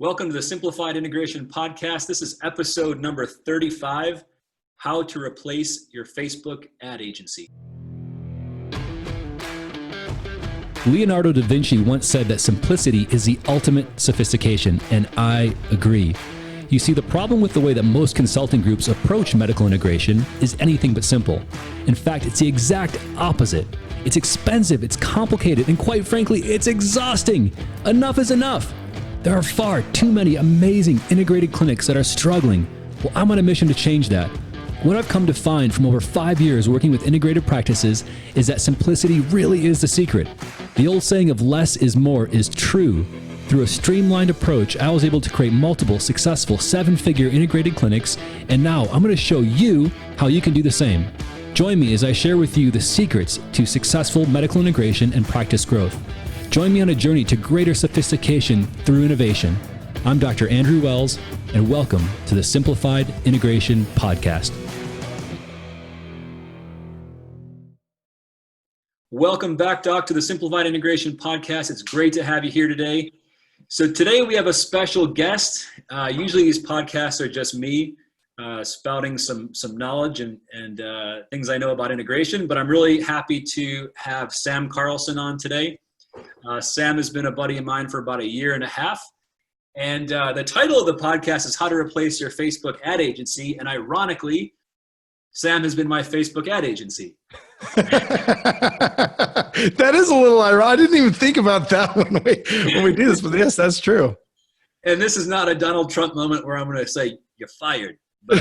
Welcome to the Simplified Integration Podcast. This is episode number 35, How to Replace Your Facebook Ad Agency. Leonardo da Vinci once said that simplicity is the ultimate sophistication, and I agree. You see, the problem with the way that most consulting groups approach medical integration is anything but simple. In fact, it's the exact opposite. It's expensive, it's complicated, and quite frankly, it's exhausting. Enough is enough. There are far too many amazing integrated clinics that are struggling. Well, I'm on a mission to change that. What I've come to find from over 5 years working with integrated practices is that simplicity really is the secret. The old saying of less is more is true. Through a streamlined approach, I was able to create multiple successful 7-figure integrated clinics, and now I'm going to show you how you can do the same. Join me as I share with you the secrets to successful medical integration and practice growth. Join me on a journey to greater sophistication through innovation. I'm Dr. Andrew Wells, and welcome to the Simplified Integration Podcast. Welcome back, Doc, to the Simplified Integration Podcast. It's great to have you here today. So today we have a special guest. Usually these podcasts are just me spouting some knowledge and things I know about integration, but I'm really happy to have Sam Carlson on today. Sam has been a buddy of mine for about a year and a half. And the title of the podcast is How to Replace Your Facebook Ad Agency. And ironically, Sam has been my Facebook ad agency. That is a little ironic. I didn't even think about that when we do this, but yes, that's true. And this is not a Donald Trump moment where I'm going to say, you're fired. But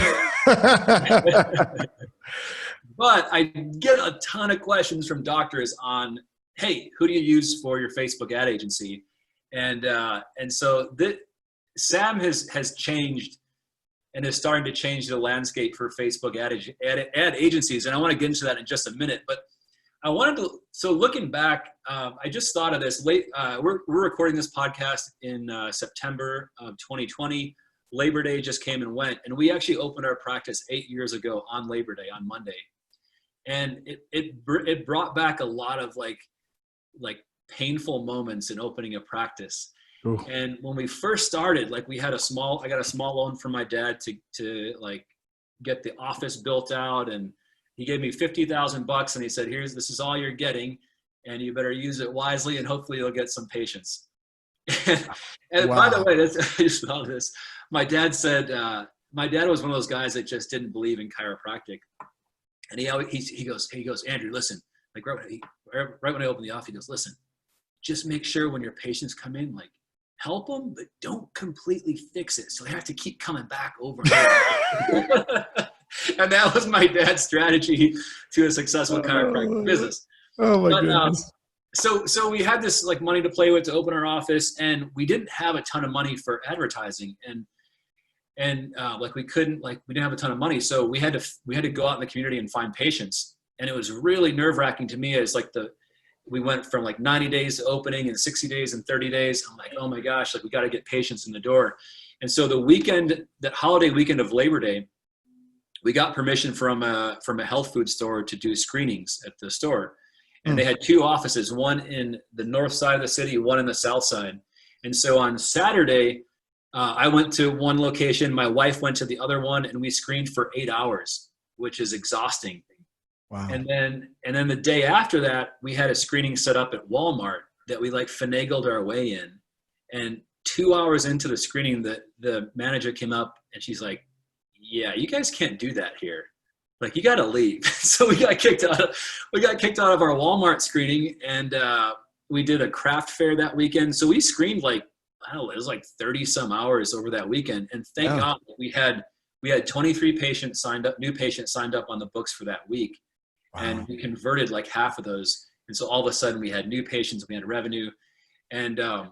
I get a ton of questions from doctors on, hey, who do you use for your Facebook ad agency? And so Sam has changed and is starting to change the landscape for Facebook ad agencies. And I want to get into that in just a minute. But I wanted to, so looking back, I just thought of this late. We're recording this podcast in September of 2020. Labor Day just came and went. And we actually opened our practice 8 years ago on Labor Day, on Monday. And it brought back a lot of like painful moments in opening a practice. Ooh. And when we first started, like I got a small loan from my dad to like get the office built out, and he gave me $50,000 and he said, this is all you're getting, and you better use it wisely and hopefully you'll get some patients. And wow. By the way, I just thought of this. My dad said, my dad was one of those guys that just didn't believe in chiropractic. And he goes, Andrew, listen, like right when I opened the office, he goes, listen, just make sure when your patients come in, like help them, but don't completely fix it. So they have to keep coming back over and over. And that was my dad's strategy to a successful chiropractic business. Oh my goodness. So we had this like money to play with to open our office, and we didn't have a ton of money for advertising, and we didn't have a ton of money. So we had to go out in the community and find patients. And it was really nerve-wracking to me as we went from like 90 days to opening and 60 days and 30 days. I'm like, oh my gosh, like we got to get patients in the door. And so that holiday weekend of Labor Day, we got permission from a health food store to do screenings at the store. And they had 2 offices, one in the north side of the city, one in the south side. And so on Saturday, I went to one location, my wife went to the other one, and we screened for 8 hours, which is exhausting. Wow. And then the day after that, we had a screening set up at Walmart that we like finagled our way in. And 2 hours into the screening, the manager came up and she's like, yeah, you guys can't do that here. Like, you got to leave. So we got kicked out of our Walmart screening, and we did a craft fair that weekend. So we screened it was like 30 some hours over that weekend. And thank God we had 23 patients new patients signed up on the books for that week. Wow. And we converted like half of those. And so all of a sudden we had new patients, we had revenue. And I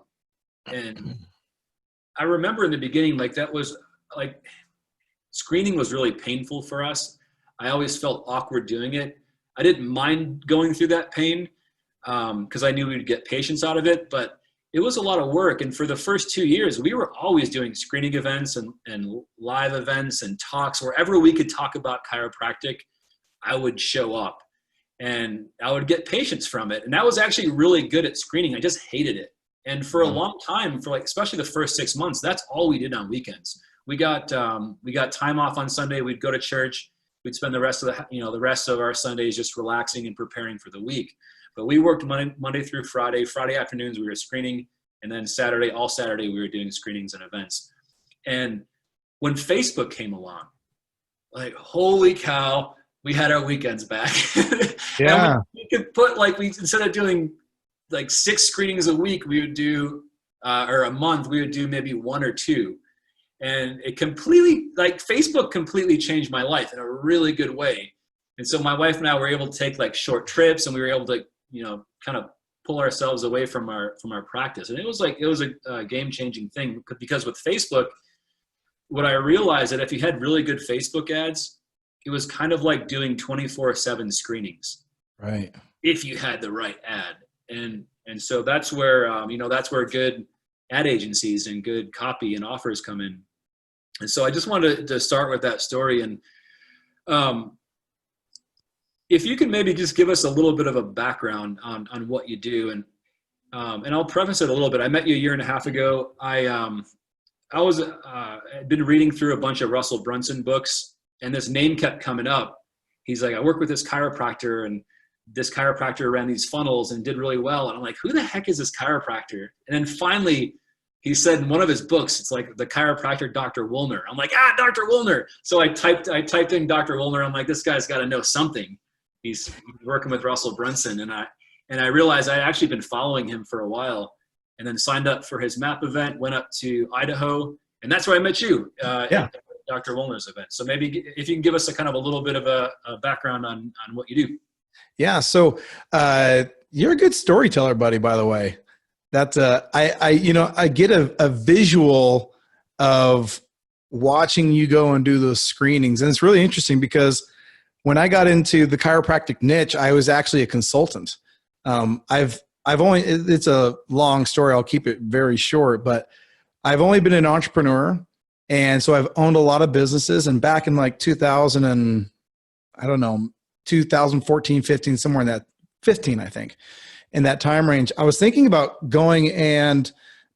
remember in the beginning, like that was like, screening was really painful for us. I always felt awkward doing it. I didn't mind going through that pain because I knew we'd get patients out of it, but it was a lot of work. And for the first 2 years, we were always doing screening events and live events and talks. Wherever we could talk about chiropractic, I would show up and I would get patients from it. And that was actually really good at screening. I just hated it. And for a long time, for like especially the first 6 months, that's all we did on weekends. We got time off on Sunday. We'd go to church. We'd spend the rest of the rest of our Sundays just relaxing and preparing for the week. But we worked Monday through Friday. Friday afternoons we were screening, and then all Saturday we were doing screenings and events. And when Facebook came along, like holy cow, we had our weekends back. Yeah. And we could put instead of doing like 6 screenings a week, we would do or a month, we would do maybe 1 or 2. And it Facebook completely changed my life in a really good way. And so my wife and I were able to take like short trips, and we were able to, kind of pull ourselves away from our practice. And it was a game-changing thing, because with Facebook, what I realized that if you had really good Facebook ads, it was kind of like doing 24/7 screenings. Right. If you had the right ad. And so that's where, that's where good ad agencies and good copy and offers come in. And so I just wanted to start with that story. And if you could maybe just give us a little bit of a background on what you do. And I'll preface it a little bit. I met you a year and a half ago. I'd been reading through a bunch of Russell Brunson books, and this name kept coming up. He's like, I work with this chiropractor, and this chiropractor ran these funnels and did really well. And I'm like, who the heck is this chiropractor? And then finally he said in one of his books, it's like the chiropractor, Dr. Woolner. I'm like, Dr. Woolner. So I typed in Dr. Woolner. I'm like, this guy's got to know something. He's working with Russell Brunson. And I realized I'd actually been following him for a while, and then signed up for his MAP event, went up to Idaho, and that's where I met you at Dr. Woolner's event. So maybe if you can give us a little bit of a background on what you do. Yeah. So you're a good storyteller, buddy, by the way. That I get a visual of watching you go and do those screenings. And it's really interesting because when I got into the chiropractic niche, I was actually a consultant. It's a long story. I'll keep it very short, but I've only been an entrepreneur. And so I've owned a lot of businesses, and back in like 2014, 15, somewhere in that 15, I think, in that time range, I was thinking about going and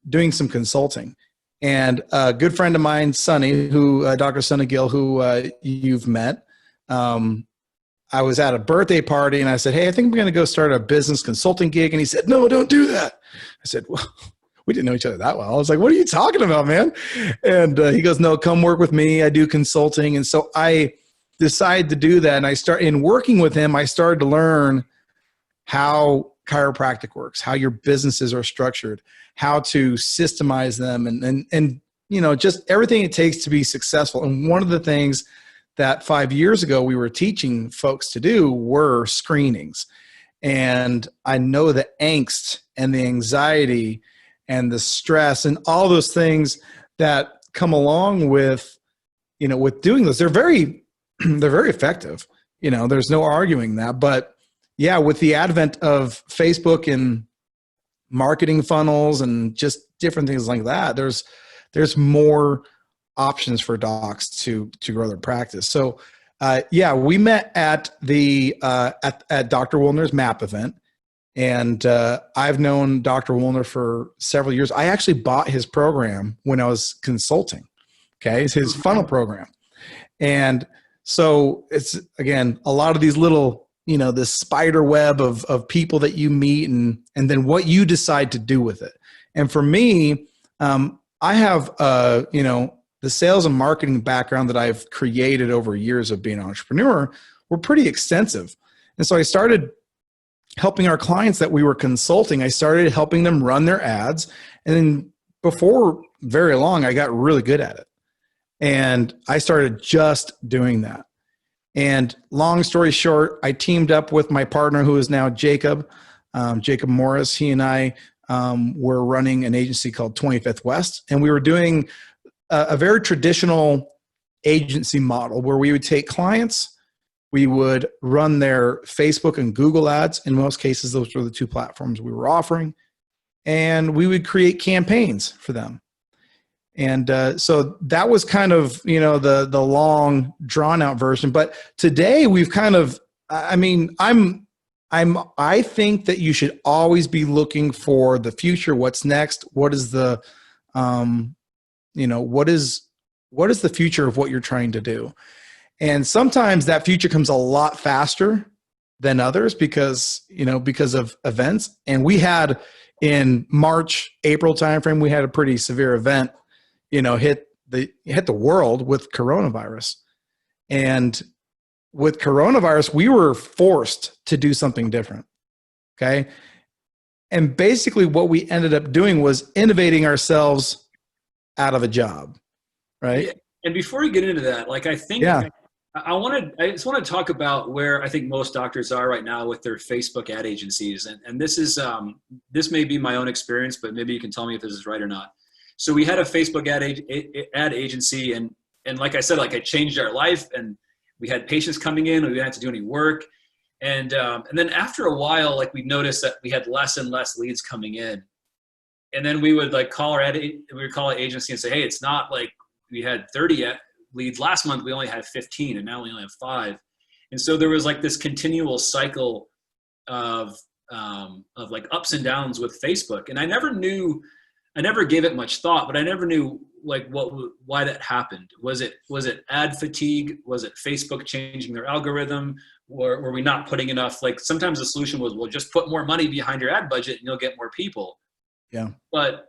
doing some consulting. And a good friend of mine, Sonny, Dr. Sonny Gill, who you've met, I was at a birthday party, and I said, hey, I think I'm going to go start a business consulting gig. And he said, no, don't do that. I said, well, we didn't know each other that well. I was like, what are you talking about, man? And he goes, no, come work with me. I do consulting. And so I decided to do that. And in working with him, I started to learn how chiropractic works, how your businesses are structured, how to systemize them, and just everything it takes to be successful. And one of the things that 5 years ago we were teaching folks to do were screenings. And I know the angst and the anxiety and the stress and all those things that come along with doing this. They're very effective. There's no arguing that. But yeah, with the advent of Facebook and marketing funnels and just different things like that, there's more options for docs to grow their practice. So we met at the at Dr. Woolner's MAP event, and I've known Dr. Woolner for several years. I actually bought his program when I was consulting. Okay, it's his funnel program. And so it's, again, a lot of these little, this spider web of people that you meet, and then what you decide to do with it. And for me, I have, the sales and marketing background that I've created over years of being an entrepreneur were pretty extensive. And so I started helping our clients that we were consulting. I started helping them run their ads. And then before very long, I got really good at it. And I started just doing that. And long story short, I teamed up with my partner, who is now Jacob Morris. He and I were running an agency called 25th West. And we were doing a very traditional agency model where we would take clients, we would run their Facebook and Google ads. In most cases, those were the two platforms we were offering. And we would create campaigns for them. And so that was kind of, the long drawn out version. But today we've kind of, I'm I think that you should always be looking for the future. What's next? What is the, what is the future of what you're trying to do? And sometimes that future comes a lot faster than others because of events. And we had in March, April timeframe, we had a pretty severe event, hit the world with coronavirus. And with coronavirus, we were forced to do something different. Okay. And basically what we ended up doing was innovating ourselves out of a job. Right. Yeah. And before we get into that, like, I think, I just want to talk about where I think most doctors are right now with their Facebook ad agencies. And this is, this may be my own experience, but maybe you can tell me if this is right or not. So we had a Facebook ad agency, and like I said, like, it changed our life, and we had patients coming in, we didn't have to do any work. And then after a while, like, we noticed that we had less and less leads coming in. And then we would call our agency and say, hey, it's not like we had 30 leads last month, we only had 15, and now we only have 5. And so there was like this continual cycle of like ups and downs with Facebook. And I never gave it much thought, but I never knew like why that happened. Was it ad fatigue? Was it Facebook changing their algorithm? Or were we not putting enough? Like, sometimes the solution was, well, just put more money behind your ad budget and you'll get more people. Yeah. But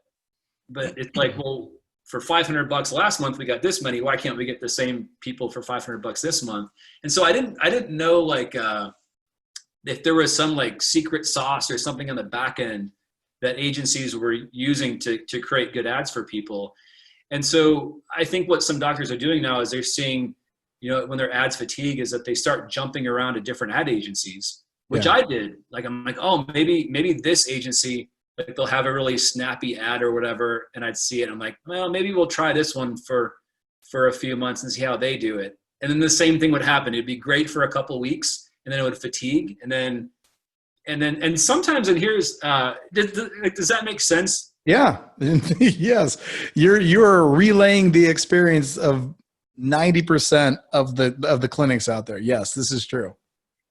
it's like, well, for $500 last month, we got this many. Why can't we get the same people for $500 this month? And so I didn't know like if there was some like secret sauce or something on the back end that agencies were using to create good ads for people. And so I think what some doctors are doing now is they're seeing, when their ads fatigue, is that they start jumping around to different ad agencies, which I did. Like, I'm like, oh, maybe this agency, like, they'll have a really snappy ad or whatever, and I'd see it. I'm like, well, maybe we'll try this one for a few months and see how they do it. And then the same thing would happen. It'd be great for a couple of weeks, and then it would fatigue, and sometimes, and here's does that make sense? Yeah. Yes. You're relaying the experience of 90% of the clinics out there. Yes, this is true.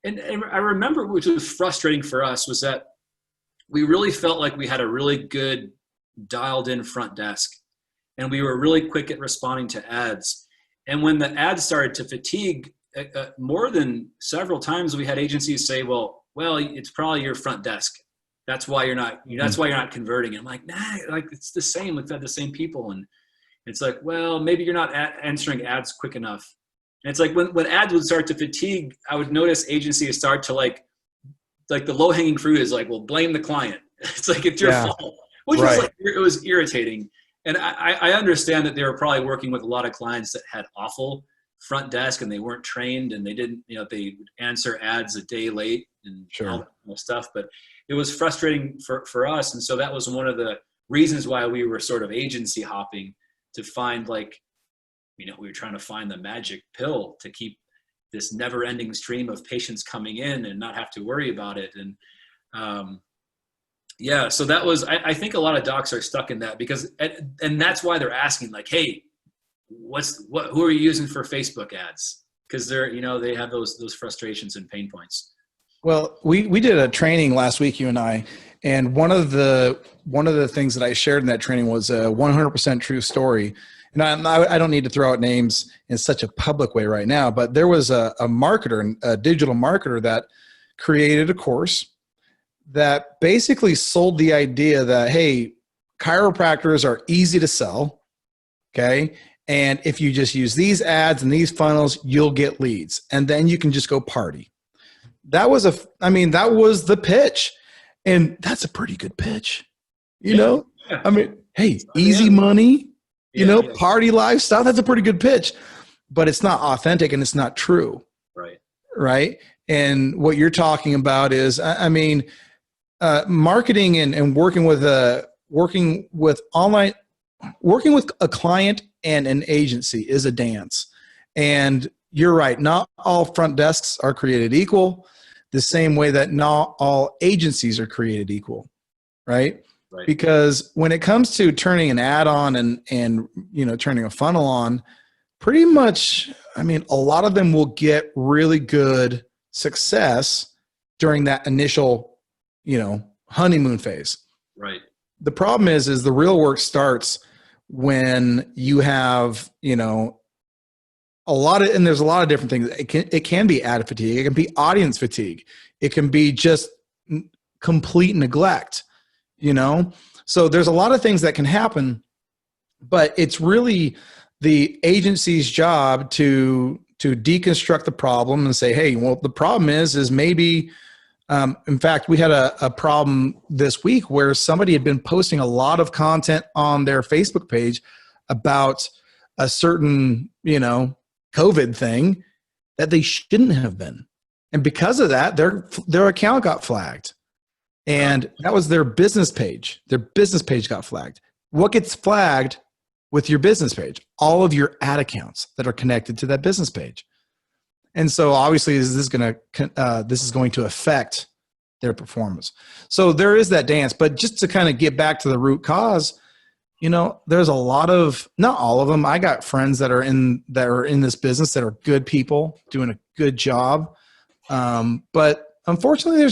And I remember, which was frustrating for us, was that we really felt like we had a really good dialed in front desk, and we were really quick at responding to ads. And when the ads started to fatigue, more than several times, we had agencies say, well, it's probably your front desk. That's why you're not converting. And I'm like, nah, like, it's the same. We've had the same people. And it's like, well, maybe you're not answering ads quick enough. And it's like when ads would start to fatigue, I would notice agencies start to like the low hanging fruit is like, well, blame the client. It's like, it's your fault, which was like, it was irritating. And I understand that they were probably working with a lot of clients that had awful front desk and they weren't trained, and they didn't, they would answer ads a day late and all that kind of stuff. But it was frustrating for us. And so that was one of the reasons why we were sort of agency hopping, to find we were trying to find the magic pill to keep this never ending stream of patients coming in and not have to worry about it. And so that was, I think a lot of docs are stuck in that because, and that's why they're asking like, hey, who are you using for Facebook ads? Because they're, they have those frustrations and pain points. Well, we did a training last week, you and I, and one of the things that I shared in that training was a 100% true story. And I don't need to throw out names in such a public way right now, but there was a marketer, a digital marketer, that created a course that basically sold the idea that, hey, chiropractors are easy to sell, okay? And if you just use these ads and these funnels, you'll get leads, and then you can just go party. That was the pitch, and that's a pretty good pitch, you know? I mean, hey, easy money, party lifestyle, that's a pretty good pitch, but it's not authentic and it's not true. Right. And what you're talking about is, marketing and working with a client and an agency is a dance. And you're right. Not all front desks are created equal, the same way that not all agencies are created equal. Right. Because when it comes to turning an ad on and turning a funnel on, pretty much, a lot of them will get really good success during that initial, honeymoon phase. Right. The problem is the real work starts when you have, there's a lot of different things. It can be ad fatigue. It can be audience fatigue. It can be just complete neglect, So there's a lot of things that can happen, but it's really the agency's job to deconstruct the problem and say, hey, well, the problem is maybe, in fact, we had a problem this week where somebody had been posting a lot of content on their Facebook page about a certain, COVID thing that they shouldn't have been. And because of that, their account got flagged. And that was their business page. Their business page got flagged. What gets flagged with your business page? All of your ad accounts that are connected to that business page. And so obviously this is going to affect their performance. So there is that dance, but just to kind of get back to the root cause, there's a lot of, not all of them. I got friends that are in this business that are good people doing a good job. But unfortunately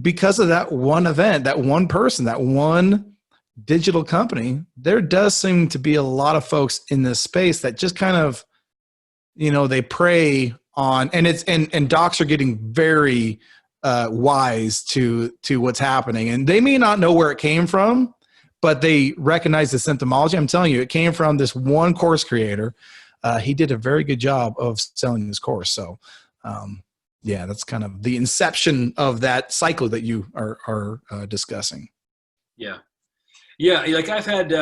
because of that one event, that one person, that one digital company, there does seem to be a lot of folks in this space that just kind of, they prey on, and docs are getting very wise to what's happening, and they may not know where it came from, but they recognize the symptomology. I'm telling you, it came from this one course creator. He did a very good job of selling his course. So, yeah, that's kind of the inception of that cycle that you are discussing. Yeah. Yeah. Like I've had,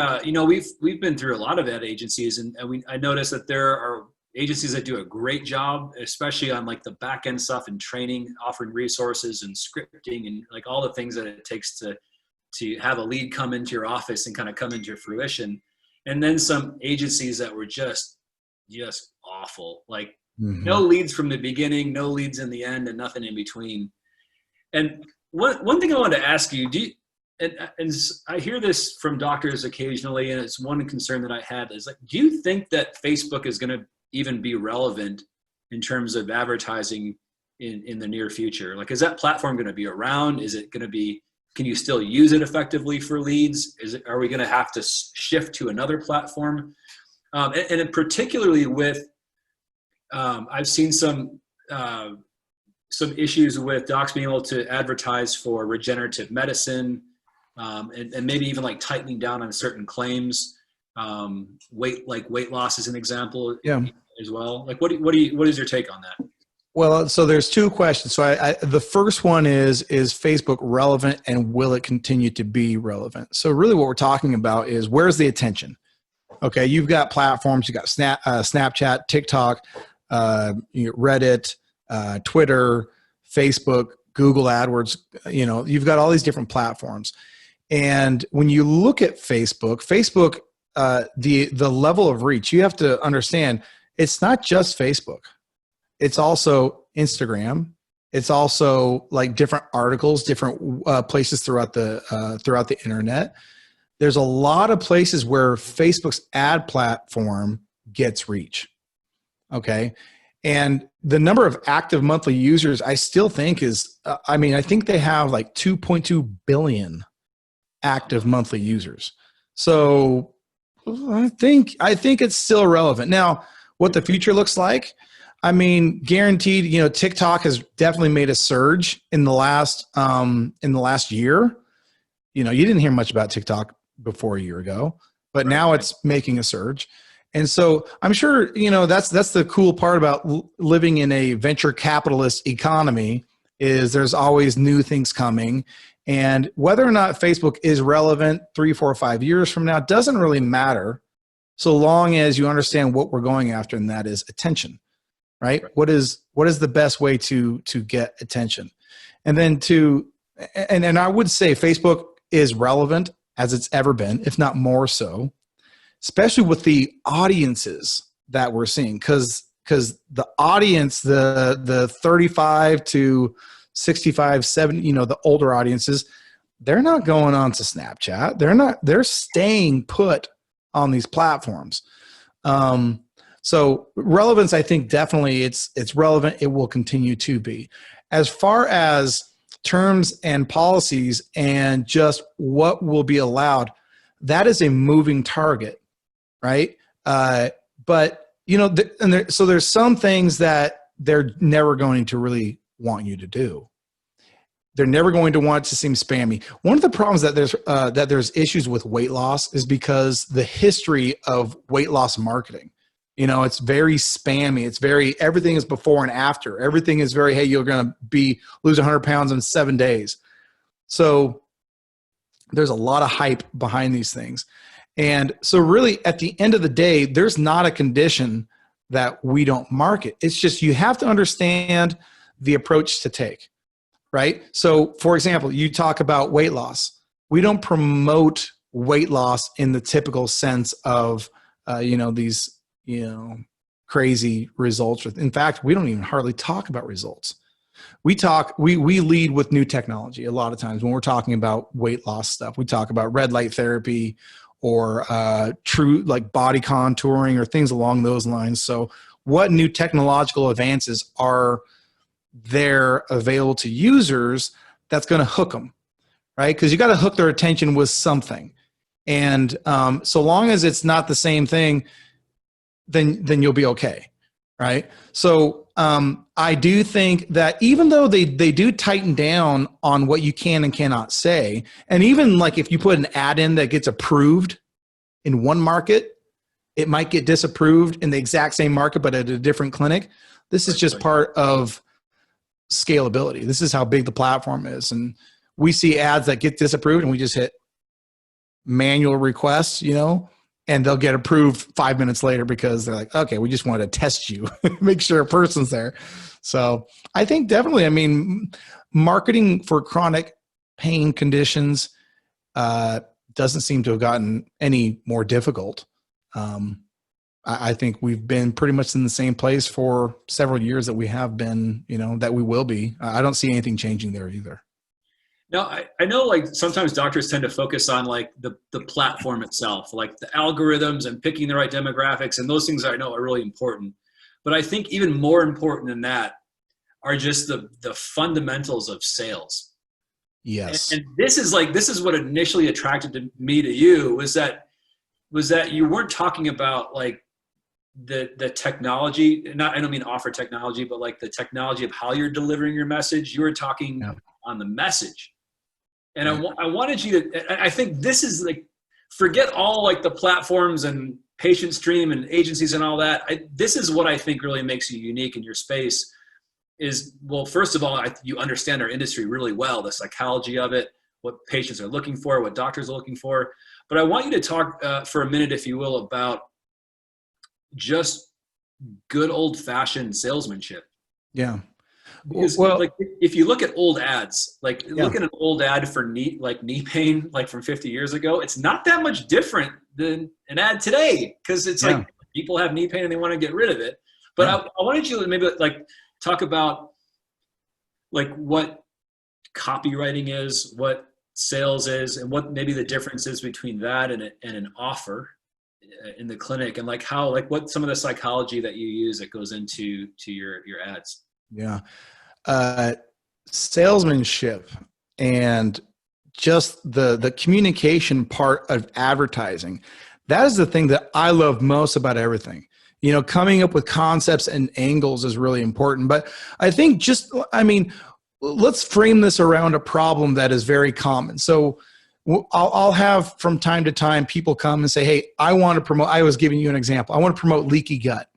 we've been through a lot of ad agencies, and I noticed that there are agencies that do a great job, especially on like the back end stuff and training, offering resources and scripting and like all the things that it takes to have a lead come into your office and kind of come into fruition. And then some agencies that were just awful, like no leads from the beginning, no leads in the end, and nothing in between. And one thing I wanted to ask you, and I hear this from doctors occasionally, and it's one concern that I had is like, do you think that Facebook is going to even be relevant in terms of advertising in the near future? Like, is that platform going to be around? Is it going to be, can you still use it effectively for leads? Are we going to have to shift to another platform? And particularly with, I've seen some issues with docs being able to advertise for regenerative medicine, and maybe even like tightening down on certain claims. Weight loss is an example, as well. Like, what is your take on that? Well, so there's two questions. So the first one is Facebook relevant, and will it continue to be relevant? So really what we're talking about is, where's the attention? Okay, you've got platforms, you've got Snapchat, TikTok, Reddit, Twitter, Facebook, Google AdWords, you've got all these different platforms. And when you look at Facebook, the level of reach, you have to understand, it's not just Facebook. It's also Instagram. It's also like different articles, different places throughout the internet. There's a lot of places where Facebook's ad platform gets reach. Okay. And the number of active monthly users, I still think is, I think they have like 2.2 billion active monthly users. So I think it's still relevant. Now, what the future looks like, guaranteed, TikTok has definitely made a surge in the last year. You didn't hear much about TikTok before a year ago, but now it's making a surge. And so I'm sure, that's the cool part about living in a venture capitalist economy, is there's always new things coming. And whether or not Facebook is relevant 3, 4, 5 years from now doesn't really matter, so long as you understand what we're going after, and that is attention, right? What is the best way to get attention? And then and I would say Facebook is relevant as it's ever been, if not more so, especially with the audiences that we're seeing, because the audience, the 35 to 65, 70, the older audiences, they're not going on to Snapchat. They're staying put on these platforms. So relevance, I think definitely it's relevant. It will continue to be. As far as terms and policies and just what will be allowed, that is a moving target, right? But so there's some things that they're never going to really want you to do. They're never going to want it to seem spammy. One of the problems that there's issues with weight loss is because the history of weight loss marketing. It's very spammy. It's everything is before and after. Everything is very, hey, you're going to lose 100 pounds in 7 days. So there's a lot of hype behind these things. And so really at the end of the day, there's not a condition that we don't market. It's just, you have to understand the approach to take, right? So for example, you talk about weight loss. We don't promote weight loss in the typical sense of, these, crazy results. In fact, we don't even hardly talk about results. We lead with new technology. A lot of times when we're talking about weight loss stuff, we talk about red light therapy or true like body contouring or things along those lines. So what new technological advances are there available to users that's going to hook them, right? Because you got to hook their attention with something. And so long as it's not the same thing, then you'll be okay, right? So I do think that even though they do tighten down on what you can and cannot say, and even like if you put an ad in that gets approved in one market, it might get disapproved in the exact same market but at a different clinic. This is just part of scalability. This is how big the platform is. And we see ads that get disapproved and we just hit manual requests, and they'll get approved 5 minutes later because they're like, okay, we just wanted to test you, make sure a person's there. So I think definitely, marketing for chronic pain conditions doesn't seem to have gotten any more difficult. I think we've been pretty much in the same place for several years that we have been, that we will be. I don't see anything changing there either. No, I know like sometimes doctors tend to focus on like the platform itself, like the algorithms and picking the right demographics, and those things I know are really important. But I think even more important than that are just the fundamentals of sales. Yes. And this is what initially attracted me to you was that you weren't talking about like the technology, I don't mean offer technology, but like the technology of how you're delivering your message. You were talking on the message. And I wanted you to, I think this is like, forget all like the platforms and Patient Stream and agencies and all that. This is what I think really makes you unique in your space is, well, first of all, you understand our industry really well, the psychology of it, what patients are looking for, what doctors are looking for. But I want you to talk for a minute, if you will, about just good old-fashioned salesmanship. Yeah. Because like if you look at old ads, like look at an old ad for knee pain, like from 50 years ago, it's not that much different than an ad today. Cause it's like people have knee pain and they want to get rid of it. But I wanted you to maybe like talk about like what copywriting is, what sales is, and what maybe the difference is between that and an offer in the clinic, and like how, like what some of the psychology that you use that goes into your ads. Yeah. Salesmanship and just the communication part of advertising. That is the thing that I love most about everything. Coming up with concepts and angles is really important. But I think let's frame this around a problem that is very common. So I'll have from time to time people come and say, hey, I want to promote, I was giving you an example. I want to promote leaky gut.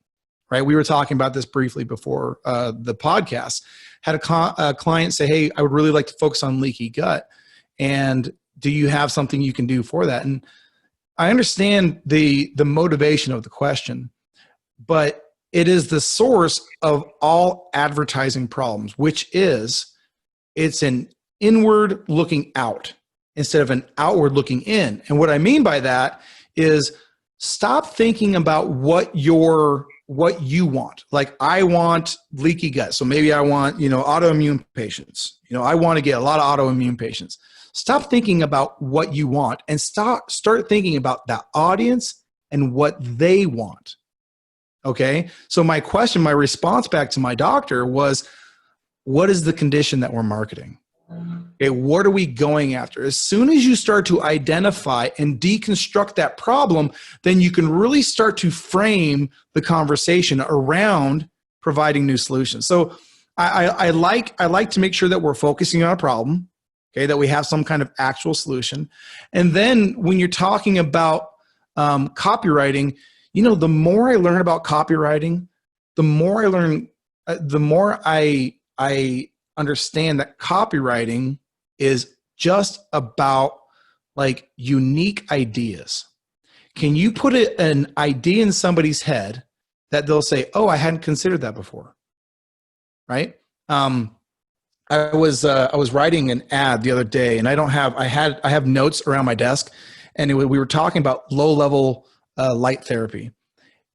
Right? We were talking about this briefly before the podcast. Had a client say, hey, I would really like to focus on leaky gut. And do you have something you can do for that? And I understand the motivation of the question, but it is the source of all advertising problems, which is it's an inward looking out instead of an outward looking in. And what I mean by that is stop thinking about what you want. Like I want leaky gut. So maybe I want, autoimmune patients. I want to get a lot of autoimmune patients. Stop thinking about what you want and start thinking about the audience and what they want. Okay. So my response back to my doctor was, what is the condition that we're marketing? Okay. What are we going after? As soon as you start to identify and deconstruct that problem, then you can really start to frame the conversation around providing new solutions. So I like to make sure that we're focusing on a problem, okay, that we have some kind of actual solution. And then when you're talking about copywriting, the more I learn about copywriting, the more I learn, the more I understand that copywriting is just about like unique ideas. Can you put an idea in somebody's head that they'll say, "Oh, I hadn't considered that before," right? I was writing an ad the other day, and I have notes around my desk, and we were talking about low-level light therapy,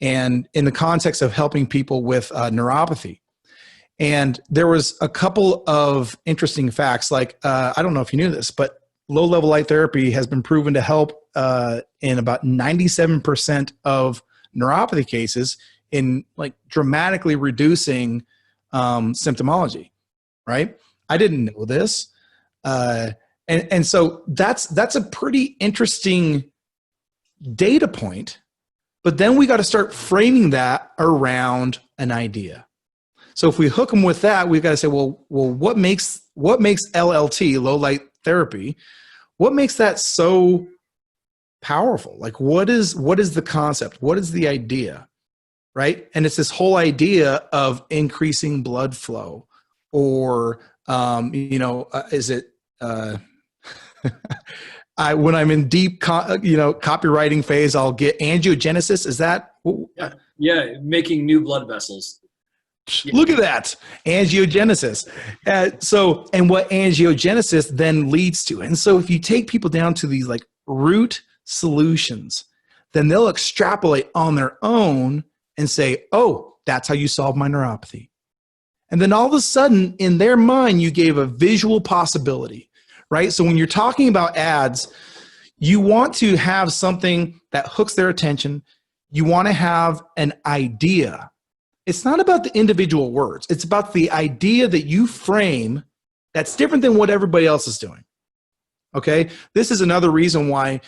and in the context of helping people with neuropathy. And there was a couple of interesting facts, like I don't know if you knew this, but low-level light therapy has been proven to help in about 97% of neuropathy cases in like dramatically reducing symptomology, right? I didn't know this. And so that's a pretty interesting data point, but then we got to start framing that around an idea. So if we hook them with that, we've got to say, well, what makes LLT, low light therapy, what makes that so powerful? Like, what is the concept? What is the idea, right? And it's this whole idea of increasing blood flow, or is it? When I'm in deep, copywriting phase, I'll get angiogenesis. Is that? Yeah, making new blood vessels. Look at that, angiogenesis. And what angiogenesis then leads to. And so if you take people down to these like root solutions, then they'll extrapolate on their own and say, "Oh, that's how you solve my neuropathy." And then all of a sudden in their mind, you gave a visual possibility, right? So when you're talking about ads, you want to have something that hooks their attention. You want to have an idea. It's not about the individual words. It's about the idea that you frame that's different than what everybody else is doing. Okay? This is another reason why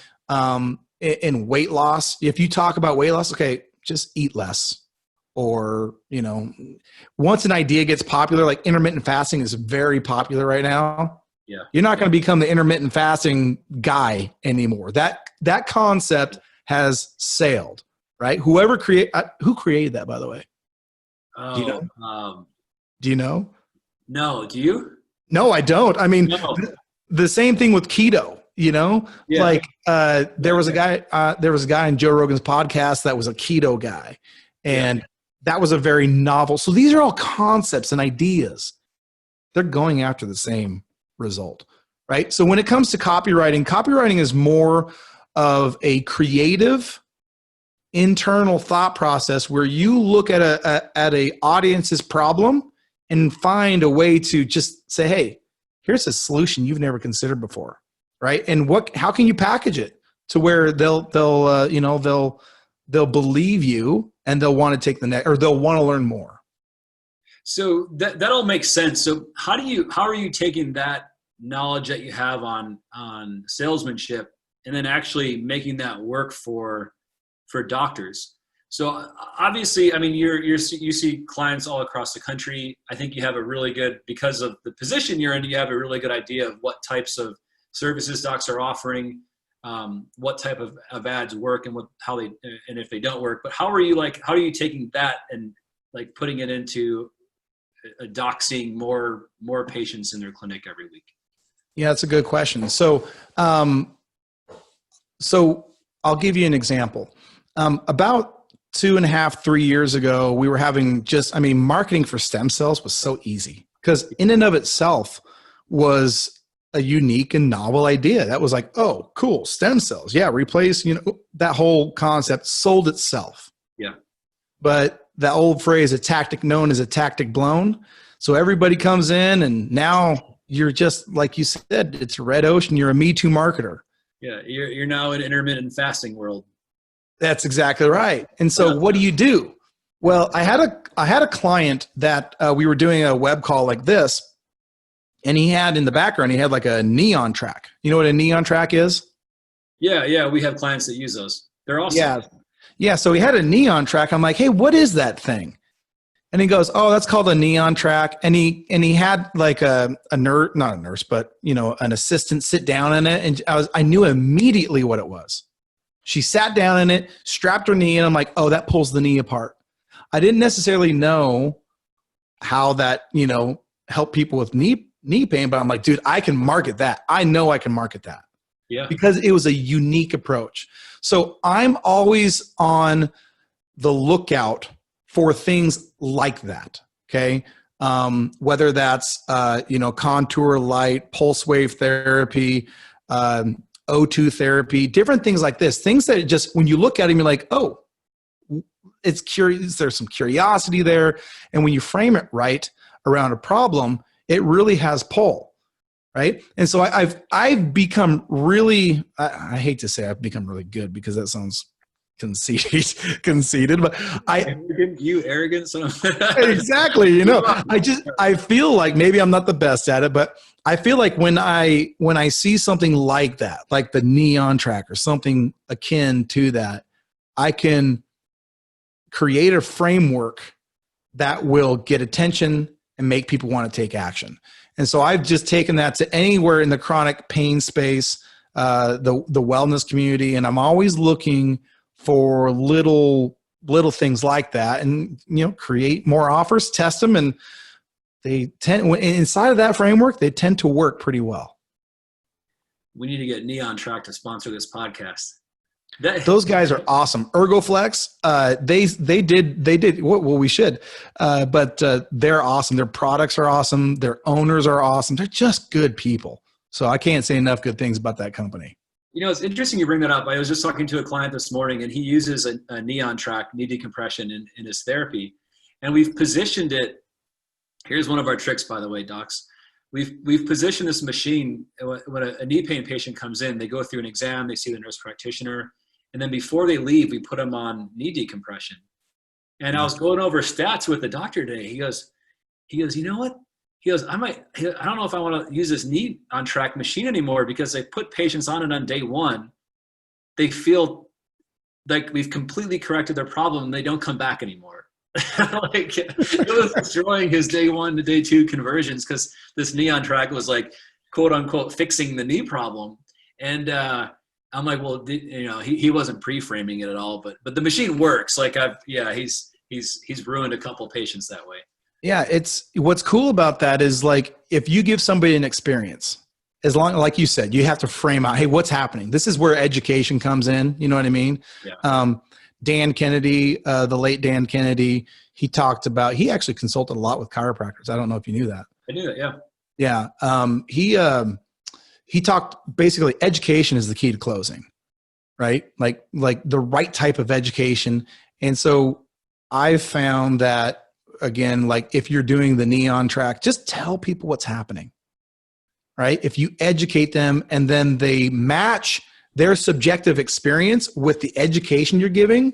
in weight loss, if you talk about weight loss, okay, just eat less. Or, once an idea gets popular, like intermittent fasting is very popular right now. Yeah. You're not going to become the intermittent fasting guy anymore. That concept has sailed, right? Who created that, by the way? Do you know? Do you know? No, do you? No, I don't. I mean, No. The same thing with keto, Yeah. like there was a guy in Joe Rogan's podcast that was a keto guy, and that was a very novel. So these are all concepts and ideas. They're going after the same result, right? So when it comes to copywriting is more of a creative internal thought process where you look at a audience's problem and find a way to just say, "Hey, here's a solution you've never considered before," right? And how can you package it to where they'll believe you and they'll want to take the next, or they'll want to learn more. So that all makes sense. So how are you taking that knowledge that you have on salesmanship and then actually making that work for doctors? So obviously, I mean, you see clients all across the country. I think you have a really good, because of the position you're in, you have a really good idea of what types of services docs are offering, what type of ads work, and and if they don't work. But how are you taking that and like putting it into a doc seeing more patients in their clinic every week? Yeah, that's a good question. So I'll give you an example. About 2.5, 3 years ago, we were having marketing for stem cells was so easy because in and of itself was a unique and novel idea. That was like, oh, cool, stem cells. Yeah, replace, that whole concept sold itself. Yeah. But that old phrase, a tactic known is a tactic blown. So everybody comes in and now you're just, like you said, it's a red ocean. You're a Me Too marketer. Yeah, you're now in intermittent fasting world. That's exactly right. And so what do? Well, I had a client that we were doing a web call like this, and he had in the background, he had like a neon track. You know what a neon track is? Yeah, we have clients that use those. They're awesome. Yeah. Yeah. So he had a neon track. I'm like, hey, what is that thing? And he goes, oh, that's called a neon track. And he had like a nurse, not a nurse, but an assistant sit down in it. And I knew immediately what it was. She sat down in it, strapped her knee, and I'm like, oh, that pulls the knee apart. I didn't necessarily know how that, helped people with knee pain, but I'm like, dude, I can market that. I know I can market that. Yeah. Because it was a unique approach. So I'm always on the lookout for things like that. Okay. Whether that's, contour light, pulse wave therapy, O2 therapy, different things like this, things that just, when you look at them, you're like, oh, it's curious. There's some curiosity there. And when you frame it right around a problem, it really has pull. Right. And so I've become really, I hate to say I've become really good because that sounds conceited, but arrogant son of exactly. I feel like maybe I'm not the best at it, but I feel like when I see something like that, like the neon track or something akin to that, I can create a framework that will get attention and make people want to take action. And so I've just taken that to anywhere in the chronic pain space, the wellness community, and I'm always looking for little things like that, and create more offers, test them, and they tend, inside of that framework, they tend to work pretty well. We need to get Neon Track to sponsor this podcast. Those guys are awesome. Ergoflex, they did well, we should, but they're awesome. Their products are awesome. Their owners are awesome. They're just good people. So I can't say enough good things about that company. It's interesting you bring that up. I was just talking to a client this morning, and he uses a Neon Track knee decompression in his therapy, and we've positioned it. Here's one of our tricks, by the way, docs. We've positioned this machine. When a knee pain patient comes in, they go through an exam, they see the nurse practitioner, and then before they leave, we put them on knee decompression. And I was going over stats with the doctor today. He goes, you know what? He goes, I don't know if I want to use this knee on track machine anymore, because they put patients on it on day one. They feel like we've completely corrected their problem, and they don't come back anymore. Like, it was destroying his day 1 to day 2 conversions, because this Neon Track was like, quote unquote, fixing the knee problem. And I'm like, well, he wasn't pre-framing it at all, but the machine works. Like he's ruined a couple patients that way. Yeah, it's what's cool about that is, like, if you give somebody an experience, as long, like you said, you have to frame out, hey, what's happening? This is where education comes in. You know what I mean? Yeah. Dan Kennedy, the late Dan Kennedy, he actually consulted a lot with chiropractors. I don't know if you knew that. I knew that. Yeah. Yeah. He talked basically education is the key to closing, right? Like the right type of education. And so I've found that, again, like if you're doing the Neon Track, just tell people what's happening, right? If you educate them and then they match their subjective experience with the education you're giving,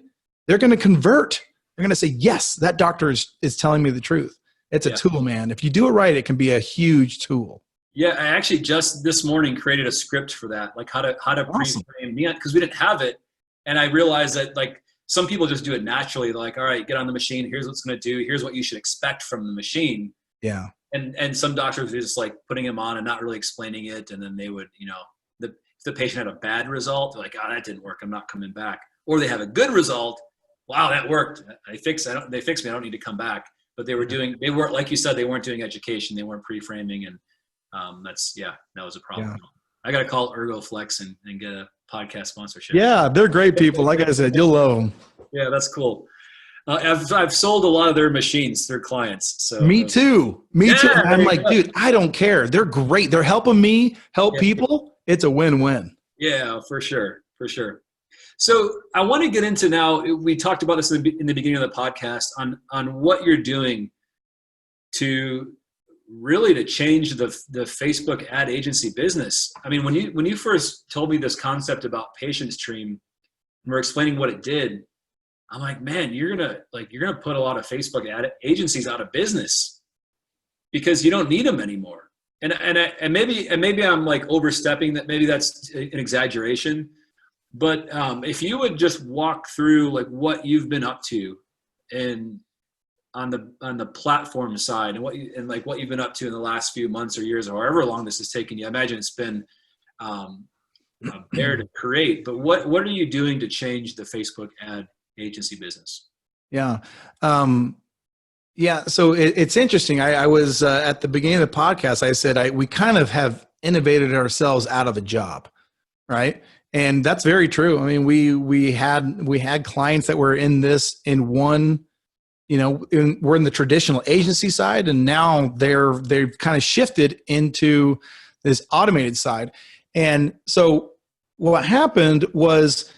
they're going to convert. They're going to say, yes, that doctor is telling me the truth. It's a tool, man. If you do it right, it can be a huge tool. Yeah, I actually just this morning created a script for that, like how to Awesome. pre-frame Neon, because we didn't have it. And I realized that, like, some people just do it naturally. Like, all right, get on the machine. Here's what's going to do. Here's what you should expect from the machine. Yeah. And some doctors are just like putting them on and not really explaining it. And then they would, if the patient had a bad result, they're like, oh, that didn't work, I'm not coming back. Or they have a good result. Wow, that worked. They fixed me. I don't need to come back. But they weren't, like you said, they weren't doing education. They weren't pre-framing. And that was a problem. Yeah. I got to call Ergoflex and get a podcast sponsorship. Yeah, they're great people. Like I said, you'll love them. Yeah, that's cool. I've sold a lot of their machines through clients. So Me too. I'm like, dude, I don't care. They're great. They're helping me help people. It's a win-win. Yeah, for sure. So I want to get into now, we talked about this in the beginning of the podcast on what you're doing to change the Facebook ad agency business. I mean, when you first told me this concept about Patient Stream, and we're explaining what it did, I'm like, man, you're gonna put a lot of Facebook ad agencies out of business because you don't need them anymore. And maybe I'm like overstepping that. Maybe that's an exaggeration. But if you would just walk through like what you've been up to, and on the platform side, and what you've been up to in the last few months or years, or however long this has taken you, I imagine it's been there to create. But what are you doing to change the Facebook ad agency business? Yeah. So it's interesting. I was at the beginning of the podcast, I said we kind of have innovated ourselves out of a job, right? And that's very true. I mean, we had clients that were in one, we're in the traditional agency side, and now they've kind of shifted into this automated side. And so what happened was,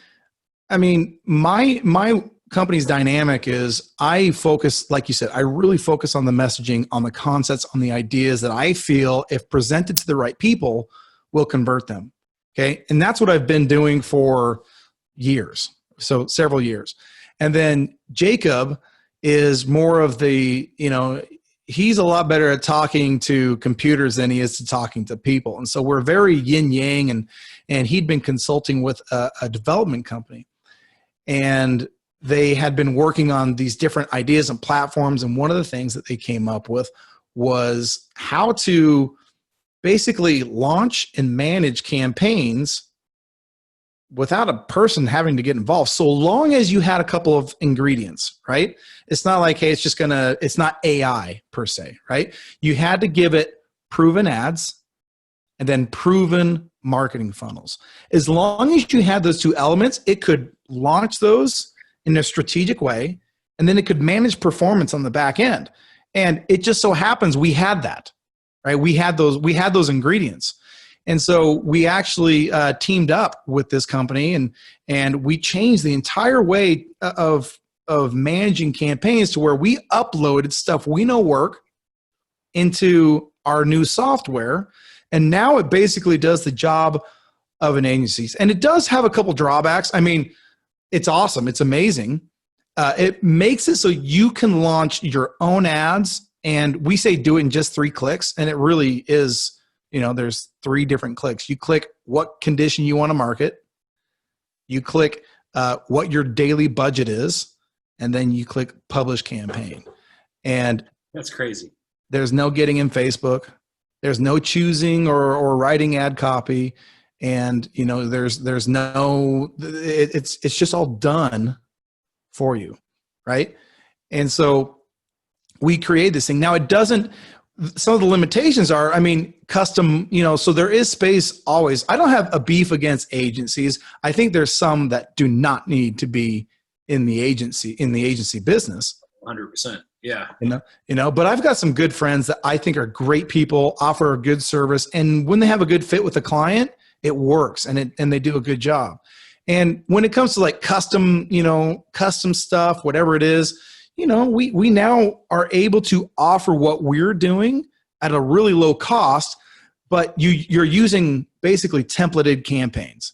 I mean, my company's dynamic is I focus, like you said, I really focus on the messaging, on the concepts, on the ideas that I feel, if presented to the right people, will convert them. Okay. And that's what I've been doing for years. So several years. And then Jacob is more of the, he's a lot better at talking to computers than he is to talking to people. And so we're very yin yang, and he'd been consulting with a development company, and they had been working on these different ideas and platforms. And one of the things that they came up with was how to basically launch and manage campaigns without a person having to get involved, so long as you had a couple of ingredients, right? It's not like, hey, it's not AI per se, right? You had to give it proven ads and then proven marketing funnels. As long as you had those two elements, it could launch those in a strategic way, and then it could manage performance on the back end. And it just so happens we had that, right? We had those ingredients. And so we actually teamed up with this company, and we changed the entire way of managing campaigns to where we uploaded stuff we know work into our new software. And now it basically does the job of an agency. And it does have a couple drawbacks. I mean, it's awesome. It's amazing. It makes it so you can launch your own ads, and we say do it in just 3 clicks. And it really is, there's 3 different clicks. You click what condition you want to market. You click what your daily budget is, and then you click publish campaign. And that's crazy. There's no getting in Facebook. There's no choosing or writing ad copy. And there's no, it's just all done for you, right? And so we create this thing. Now it doesn't, some of the limitations are, I mean, custom, so there is space always. I don't have a beef against agencies. I think there's some that do not need to be in the agency business. 100%. Yeah. But I've got some good friends that I think are great people, offer a good service. And when they have a good fit with the client, it works, and they do a good job. And when it comes to like custom stuff, whatever it is, we now are able to offer what we're doing at a really low cost, but you're using basically templated campaigns.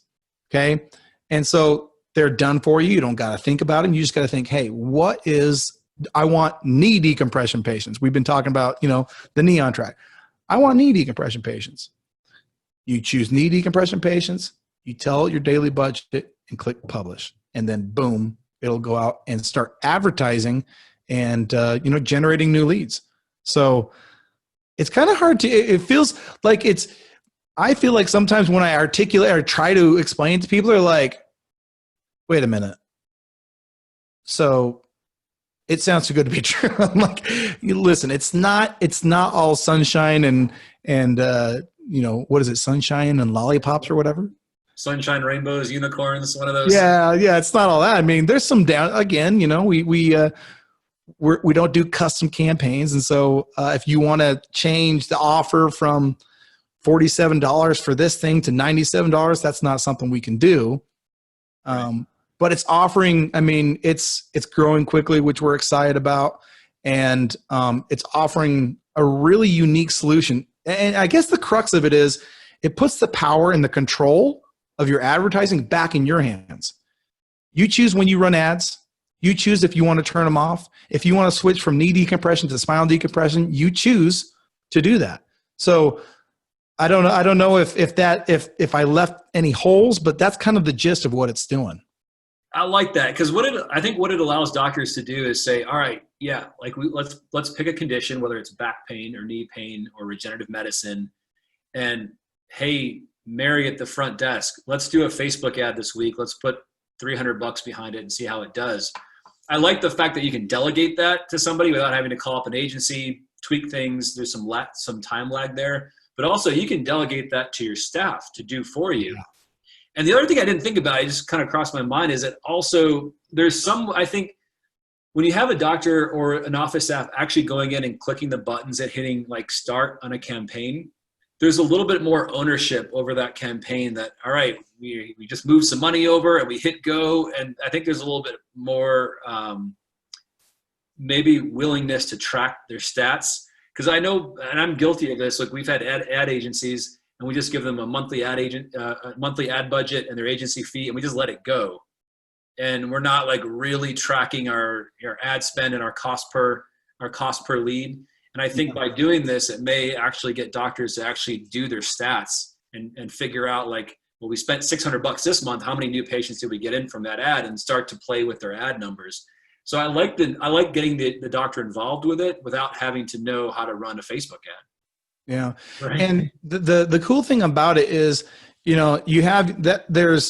Okay. And so they're done for you. You don't got to think about them. You just got to think, hey, I want knee decompression patients. We've been talking about, the knee on track. I want knee decompression patients. You choose knee decompression patients, you tell your daily budget, and click publish. And then boom, it'll go out and start advertising and, generating new leads. So it's kind of hard it feels like I feel like sometimes when I articulate or try to explain to people, they're like, wait a minute. So it sounds too good to be true. I'm like, listen, it's not all sunshine and what is it? Sunshine and lollipops or whatever. Sunshine, rainbows, unicorns, one of those. Yeah. It's not all that. I mean, there's some down again, we don't do custom campaigns. And so if you want to change the offer from $47 for this thing to $97, that's not something we can do. But it's offering, I mean, it's growing quickly, which we're excited about. And it's offering a really unique solution. And I guess the crux of it is it puts the power and the control of your advertising back in your hands. You choose when you run ads. You choose if you want to turn them off. If you want to switch from knee decompression to spinal decompression, you choose to do that. So I don't know if I left any holes, but that's kind of the gist of what it's doing. I like that, because I think what it allows doctors to do is say, all right, yeah, like let's pick a condition, whether it's back pain or knee pain or regenerative medicine, and hey, Mary at the front desk, let's do a Facebook ad this week. Let's put $300 behind it and see how it does. I like the fact that you can delegate that to somebody without having to call up an agency, tweak things. There's some time lag there, but also you can delegate that to your staff to do for you. Yeah. And the other thing I didn't think about, it just kind of crossed my mind, is that also I think when you have a doctor or an office staff actually going in and clicking the buttons and hitting like start on a campaign, there's a little bit more ownership over that campaign that, all right, we just move some money over and we hit go. And I think there's a little bit more maybe willingness to track their stats. Because I know, and I'm guilty of this, like we've had ad agencies and we just give them a monthly ad budget and their agency fee, and we just let it go. And we're not like really tracking our ad spend and our cost per lead. And I think by doing this, it may actually get doctors to actually do their stats and figure out like, well, we spent $600 this month. How many new patients did we get in from that ad, and start to play with their ad numbers. So I like getting the doctor involved with it without having to know how to run a Facebook ad. Yeah. Right. And the cool thing about it is, you have that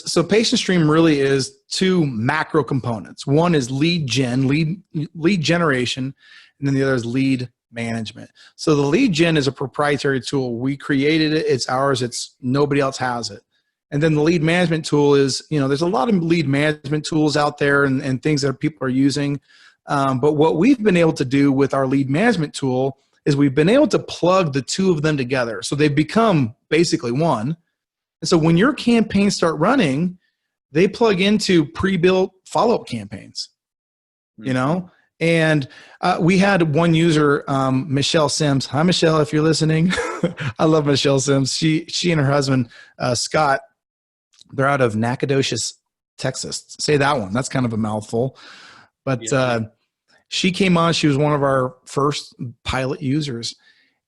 so Patient Stream really is two macro components. One is lead generation, and then the other is lead management. So the lead gen is a proprietary tool. We created it. It's ours. Nobody else has it. And then the lead management tool is, there's a lot of lead management tools out there and things that people are using. But what we've been able to do with our lead management tool is we've been able to plug the two of them together. So they've become basically one. And so when your campaigns start running, they plug into pre-built follow-up campaigns, And we had one user, Michelle Sims. Hi, Michelle, if you're listening. I love Michelle Sims. She and her husband, Scott, they're out of Nacogdoches, Texas. Say that one. That's kind of a mouthful. But she came on. She was one of our first pilot users.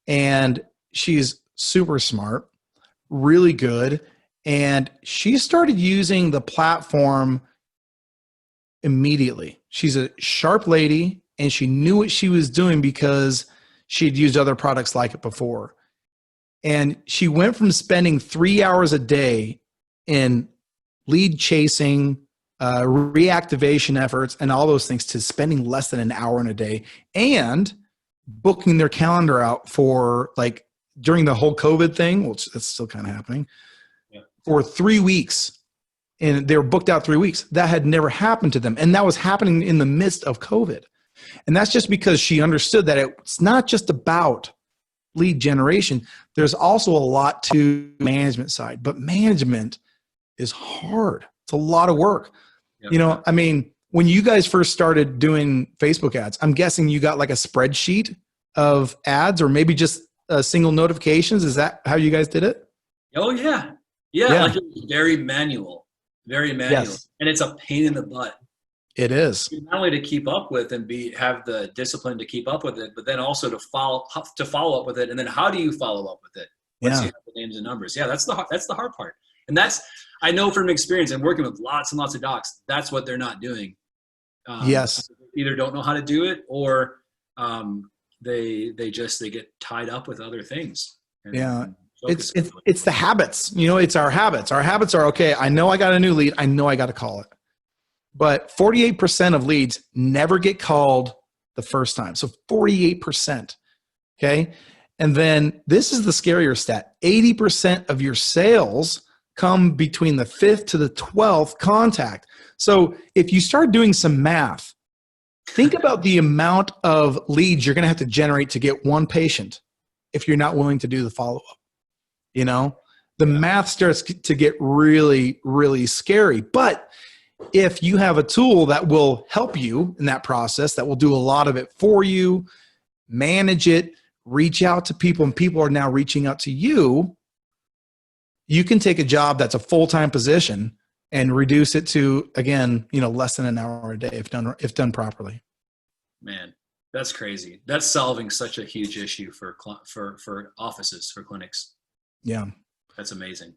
And she's super smart, really good. And she started using the platform immediately. She's a sharp lady, and she knew what she was doing because she'd used other products like it before. And she went from spending 3 hours a day in lead chasing, reactivation efforts, and all those things to spending less than an hour in a day, and booking their calendar out for like during the whole COVID thing, which that's still kind of happening, for 3 weeks. And they were booked out 3 weeks. That had never happened to them. And that was happening in the midst of COVID. And that's just because she understood that it's not just about lead generation. There's also a lot to management side, but management is hard. It's a lot of work. Yep. When you guys first started doing Facebook ads, I'm guessing you got like a spreadsheet of ads, or maybe just single notifications. Is that how you guys did it? Oh yeah. Like it was very manual. Yes. And it's a pain in the butt. It is. Not only to keep up with and have the discipline to keep up with it, but then also to follow up with it. And then how do you follow up with it? Once you have the names and numbers. Yeah, that's the hard part. And I know from experience and working with lots and lots of docs, that's what they're not doing. Yes. Either don't know how to do it, or they get tied up with other things. It's the habits. It's our habits. Our habits are, okay, I know I got a new lead. I know I got to call it. But 48% of leads never get called the first time. So 48%. Okay. And then this is the scarier stat. 80% of your sales come between the 5th to the 12th contact. So if you start doing some math, think about the amount of leads you're going to have to generate to get one patient if you're not willing to do the follow-up. The math starts to get really, really scary. But if you have a tool that will help you in that process, that will do a lot of it for you, manage it, reach out to people, and people are now reaching out to you, you can take a job that's a full-time position and reduce it to, again, less than an hour a day if done properly. Man, that's crazy. That's solving such a huge issue for offices, for clinics. Yeah. That's amazing.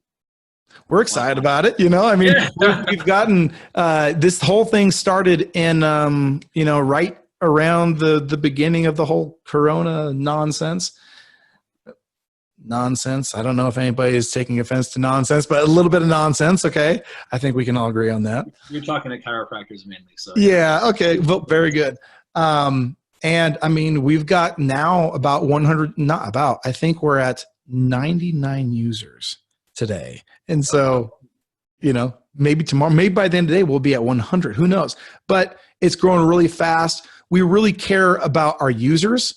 We're excited about it. We've gotten, this whole thing started in, right around the beginning of the whole Corona nonsense. I don't know if anybody is taking offense to nonsense, but a little bit of nonsense. Okay. I think we can all agree on that. You're talking to chiropractors mainly. So yeah. Okay. Well, very good. And I mean, we've got now about 100, I think we're at 99 users today. And so, maybe tomorrow, maybe by the end of the day, we'll be at 100, who knows, but it's growing really fast. We really care about our users.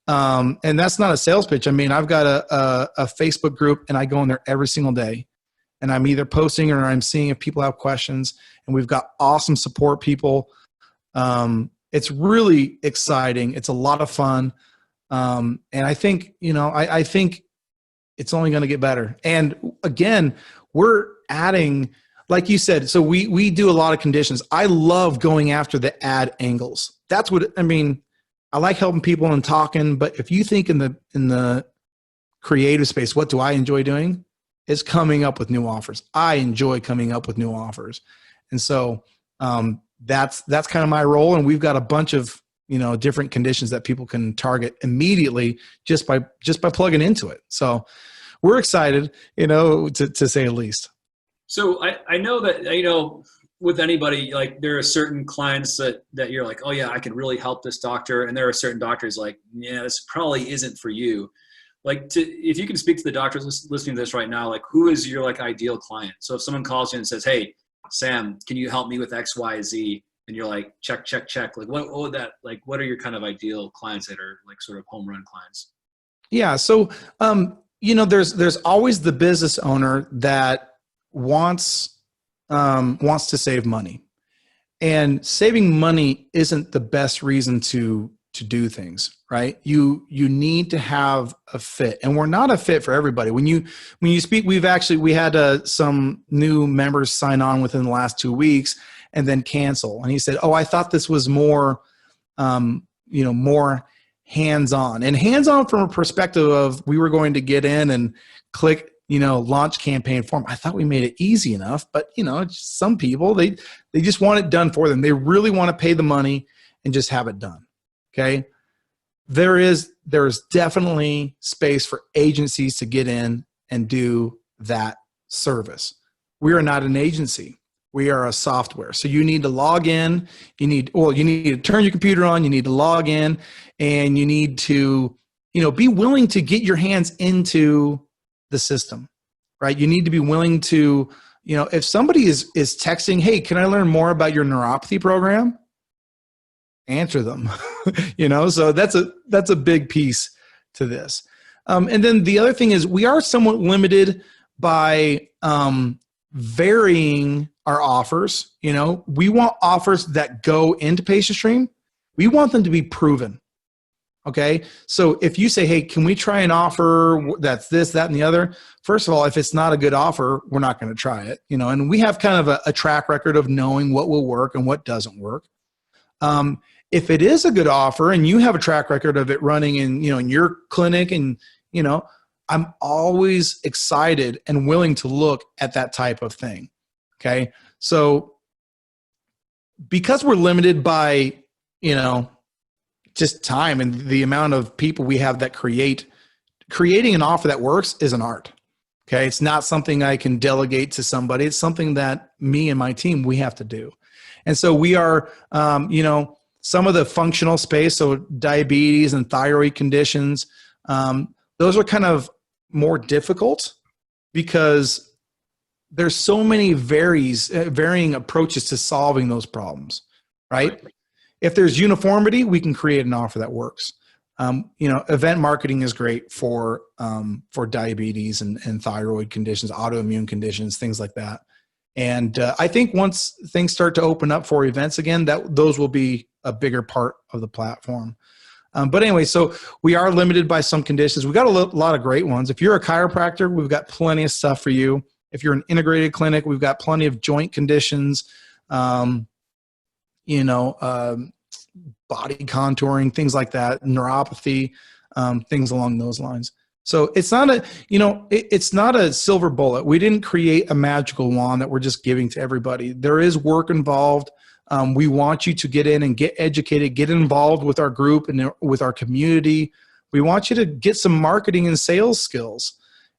And that's not a sales pitch. I mean, I've got a Facebook group and I go in there every single day and I'm either posting or I'm seeing if people have questions, and we've got awesome support people. It's really exciting. It's a lot of fun. And I think, I think it's only going to get better. And again, we're adding, like you said, so we do a lot of conditions. I love going after the ad angles. That's what, I mean, I like helping people and talking, but if you think in the creative space, what do I enjoy doing? Is coming up with new offers. I enjoy coming up with new offers. And so, that's kind of my role. And we've got a bunch of, different conditions that people can target immediately just by plugging into it. So we're excited, to say the least. So I know that, with anybody, like there are certain clients that you're like, oh yeah, I can really help this doctor. And there are certain doctors like, yeah, this probably isn't for you. Like if you can speak to the doctors listening to this right now, like who is your like ideal client? So if someone calls you and says, hey, Sam, can you help me with X, Y, Z? And you're like, check. Like what would that, like, what are your kind of ideal clients that are like sort of home run clients? Yeah. So, there's always the business owner that wants to save money, and saving money isn't the best reason to do things, right? You need to have a fit, and we're not a fit for everybody. When you speak, we had some new members sign on within the last 2 weeks and then cancel. And he said, oh, I thought this was more, more hands-on, and hands-on from a perspective of we were going to get in and click, launch campaign form. I thought we made it easy enough, but some people, they just want it done for them. They really want to pay the money and just have it done. Okay. There is definitely space for agencies to get in and do that service. We are not an agency. We are a software. So you need to log in, you need to turn your computer on, you need to log in, and you need to, be willing to get your hands into the system, right? You need to be willing to, if somebody is texting, hey, can I learn more about your neuropathy program? Answer them, so that's a big piece to this. And then the other thing is we are somewhat limited by varying our offers. We want offers that go into PatientStream. We want them to be proven. Okay. So if you say, hey, can we try an offer that's this, that, and the other? First of all, if it's not a good offer, we're not going to try it, and we have kind of a track record of knowing what will work and what doesn't work. If it is a good offer and you have a track record of it running in your clinic, and, I'm always excited and willing to look at that type of thing. Okay. So because we're limited by, just time and the amount of people we have that creating an offer that works is an art. Okay. It's not something I can delegate to somebody. It's something that me and my team, we have to do. And so we are, some of the functional space, so diabetes and thyroid conditions, those are kind of more difficult because there's so many varying approaches to solving those problems, right? If there's uniformity, we can create an offer that works. Event marketing is great for diabetes and thyroid conditions, autoimmune conditions, things like that. And I think once things start to open up for events again, those will be a bigger part of the platform. But anyway, so we are limited by some conditions. We've got a lot of great ones. If you're a chiropractor, we've got plenty of stuff for you. If you're an integrated clinic, we've got plenty of joint conditions, body contouring, things like that, neuropathy, things along those lines. So it's not it's not a silver bullet. We didn't create a magical wand that we're just giving to everybody. There is work involved. We want you to get in and get educated, get involved with our group and with our community. We want you to get some marketing and sales skills.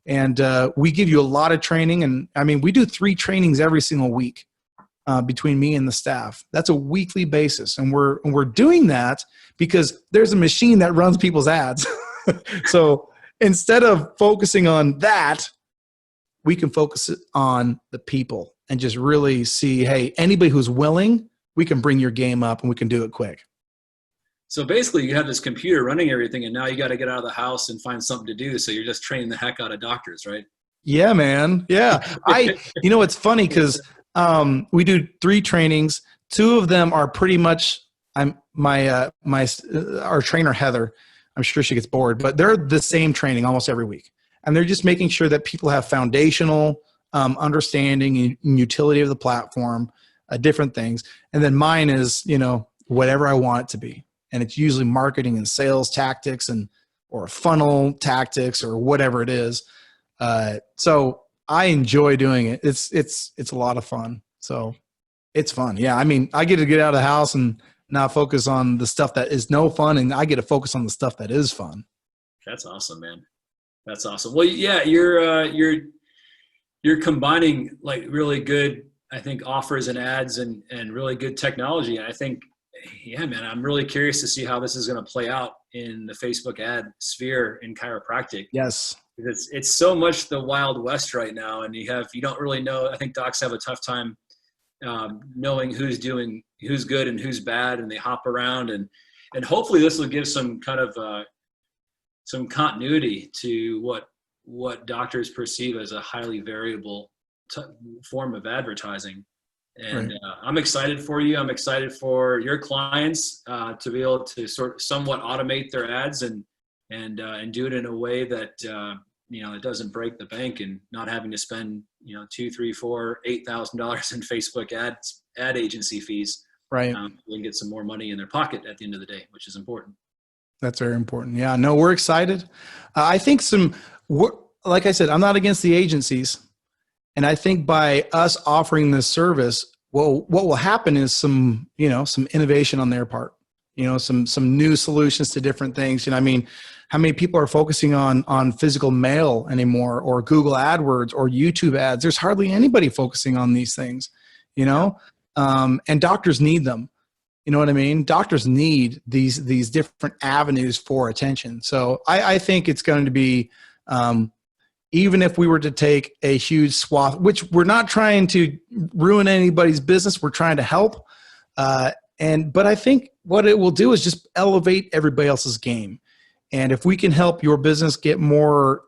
And we give you a lot of training. And I mean, we do 3 trainings every single week between me and the staff. That's a weekly basis. And we're doing that because there's a machine that runs people's ads. So instead of focusing on that, we can focus on the people and just really see, hey, anybody who's willing, we can bring your game up and we can do it quick. So basically you have this computer running everything and now you got to get out of the house and find something to do. So you're just training the heck out of doctors, right? Yeah, man. Yeah. It's funny because we do 3 trainings. 2 of them are pretty much our trainer, Heather. I'm sure she gets bored, but they're the same training almost every week. And they're just making sure that people have foundational understanding and utility of the platform, different things. And then mine is, whatever I want it to be. And it's usually marketing and sales tactics or funnel tactics or whatever it is. So I enjoy doing it. It's a lot of fun. So it's fun. Yeah. I mean, I get to get out of the house and not focus on the stuff that is no fun. And I get to focus on the stuff that is fun. That's awesome, man. That's awesome. Well, yeah, you're combining like really good, I think, offers and ads and really good technology. And I think, yeah, man, I'm really curious to see how this is going to play out in the Facebook ad sphere in chiropractic. Yes. It's so much the Wild West right now. And you don't really know. I think docs have a tough time knowing who's good and who's bad, and they hop around and hopefully this will give some kind of some continuity to what doctors perceive as a highly variable form of advertising. And right. I'm excited for you. I'm excited for your clients to be able to somewhat automate their ads and do it in a way that it doesn't break the bank and not having to spend $2,000, $3,000, $4,000, $8,000 in Facebook ad agency fees. Right. They can get some more money in their pocket at the end of the day, which is important. That's very important. Yeah, no, we're excited. I think like I said, I'm not against the agencies. And I think by us offering this service, what will happen is some innovation on their part, some new solutions to different things. I mean, how many people are focusing on physical mail anymore, or Google AdWords or YouTube ads? There's hardly anybody focusing on these things, and doctors need them. You know what I mean? Doctors need these different avenues for attention. So I think it's going to be, even if we were to take a huge swath, which we're not trying to ruin anybody's business, we're trying to help. But I think what it will do is just elevate everybody else's game. And if we can help your business get more,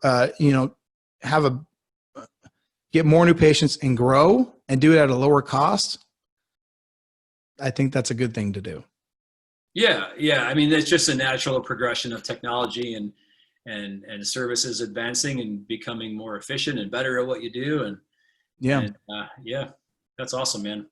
get more new patients and grow and do it at a lower cost, I think that's a good thing to do. Yeah. I mean, it's just a natural progression of technology and services advancing and becoming more efficient and better at what you do. And that's awesome, man.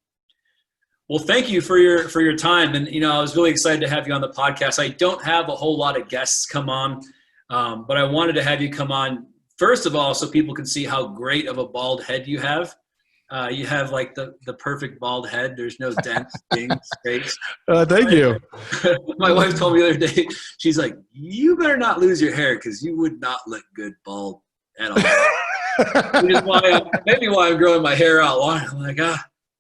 Well, thank you for your time. And, I was really excited to have you on the podcast. I don't have a whole lot of guests come on, but I wanted to have you come on, first of all, so people can see how great of a bald head you have. You have like the perfect bald head. There's no dents, dings, scrapes. Thank you. My wife told me the other day, she's like, you better not lose your hair because you would not look good bald at all. Which is maybe why I'm growing my hair out long. I'm like,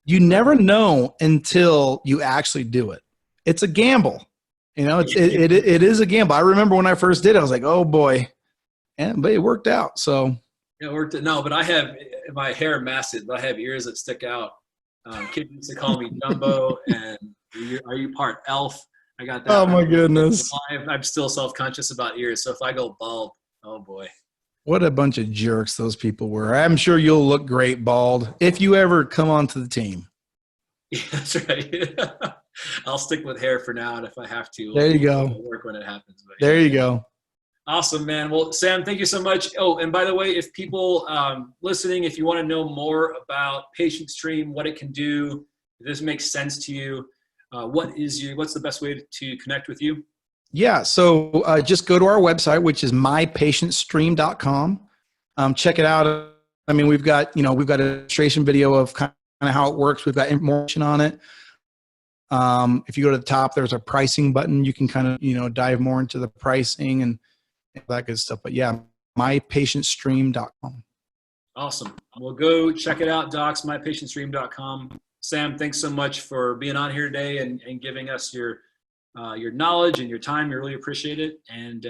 You never know until you actually do it. It's a gamble. It is a gamble. I remember when I first did it, I was like, oh boy. But it worked out. So it worked. No, but I have my hair massive, but I have ears that stick out. Kids used to call me Dumbo and are you part elf? I got that. Oh my goodness. I'm still self-conscious about ears. So if I go bald, oh boy. What a bunch of jerks those people were. I'm sure you'll look great bald if you ever come onto the team. Yeah, that's right. I'll stick with hair for now, and if I have to, there you go. Work when it happens. But there you go. Awesome, man. Well, Sam, thank you so much. Oh, and by the way, if people listening, if you want to know more about PatientStream, what it can do, if this makes sense to you, what's the best way to connect with you? Yeah, so just go to our website, which is mypatientstream.com. Check it out. I mean, we've got a demonstration video of kind of how it works. We've got information on it. If you go to the top, there's a pricing button. You can kind of, dive more into the pricing and that good stuff. But yeah, mypatientstream.com. Awesome. Well, go check it out, docs, mypatientstream.com. Sam, thanks so much for being on here today and giving us your knowledge and your time. We really appreciate it. And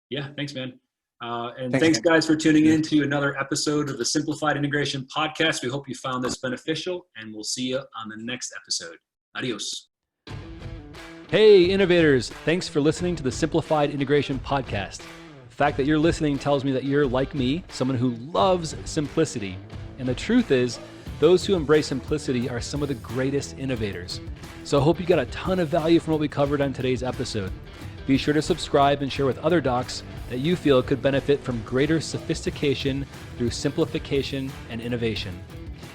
yeah, thanks, man. And thanks, guys, for tuning in to another episode of the Simplified Integration Podcast. We hope you found this beneficial, and we'll see you on the next episode. Adios. Hey, innovators. Thanks for listening to the Simplified Integration Podcast. The fact that you're listening tells me that you're like me, someone who loves simplicity. And the truth is, those who embrace simplicity are some of the greatest innovators. So I hope you got a ton of value from what we covered on today's episode. Be sure to subscribe and share with other docs that you feel could benefit from greater sophistication through simplification and innovation.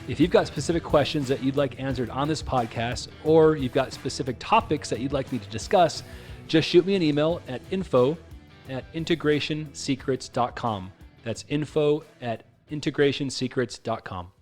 If you've got specific questions that you'd like answered on this podcast, or you've got specific topics that you'd like me to discuss, just shoot me an email at info@integrationsecrets.com. That's info@integrationsecrets.com.